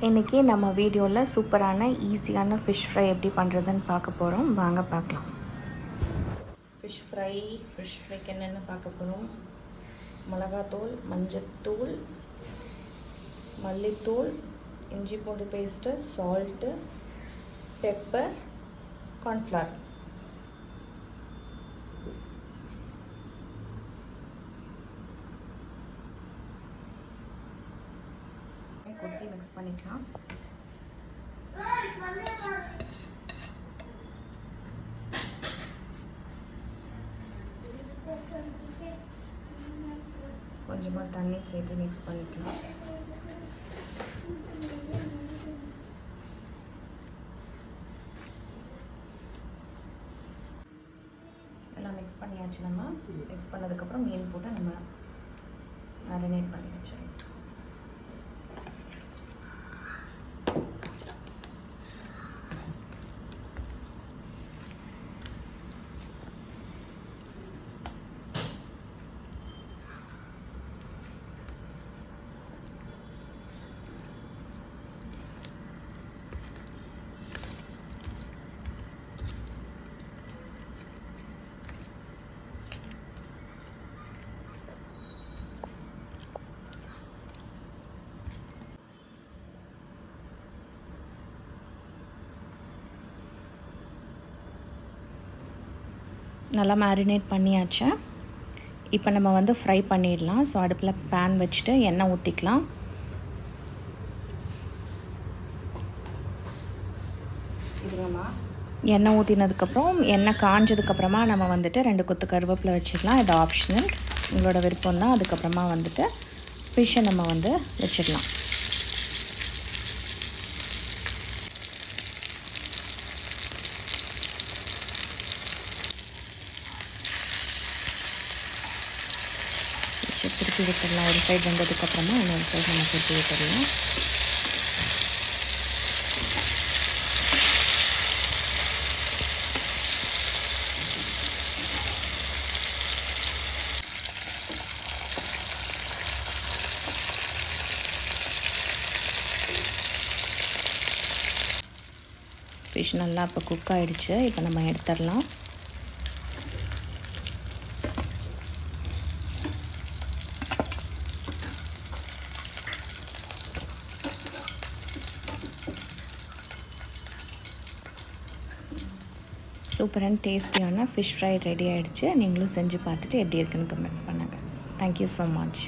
இன்றைக்கி நம்ம வீடியோவில் சூப்பரான ஈஸியான ஃபிஷ் ஃப்ரை எப்படி பண்ணுறதுன்னு பார்க்க போகிறோம். வாங்க பார்க்கலாம். ஃபிஷ் ஃப்ரைக்கு என்னென்ன பார்க்க போகிறோம். மிளகாத்தூள், மஞ்சத்தூள், மல்லித்தூள், இஞ்சி பூண்டு பேஸ்ட்டு, சால்ட்டு, பெப்பர், கார்ன்ஃப்ளவர். கொட்டி மிக்ஸ் பண்ணிக்கலாம். கொஞ்சமாக தண்ணி சேர்த்து மிக்ஸ் பண்ணிக்கலாம். எல்லாம் மிக்ஸ் பண்ணியாச்சு. நம்ம மிக்ஸ் பண்ணதுக்கப்புறம் மீன் போட்டு நம்ம மேரினேட் பண்ணி வச்சிடலாம். நல்லா மேரினேட் பண்ணியாச்சு. இப்போ நம்ம வந்து ஃப்ரை பண்ணிடலாம். ஸோ அடுப்பில் பேன் வச்சுட்டு எண்ணெய் ஊற்றிக்கலாம். எண்ணெய் ஊற்றினதுக்கப்புறம் எண்ணெய் காஞ்சதுக்கப்புறமா நம்ம வந்துட்டு 2 கொத்து கருவேப்பிலை வச்சிடலாம். இது ஆப்ஷனல், உங்களோட விருப்பம் தான். அதுக்கப்புறமா வந்துட்டு ஃபிஷ்ஷை நம்ம வந்து வச்சிடலாம். திருப்பி விட்டுடலாம். ஒரு சைடு வந்ததுக்கப்புறமா இன்னொரு சைடு நம்ம திருப்பி விட்டுடலாம். ஃபிஷ் நல்லா இப்போ குக் ஆகிடுச்சு. இப்போ நம்ம எடுத்துடலாம். சூப்பர் அண்ட் டேஸ்டியான ஃபிஷ் ஃப்ரை ரெடி ஆகிடுச்சு. நீங்களும் செஞ்சு பார்த்துட்டு எப்படி இருக்குன்னு கமெண்ட் பண்ணுங்கள். Thank you so much.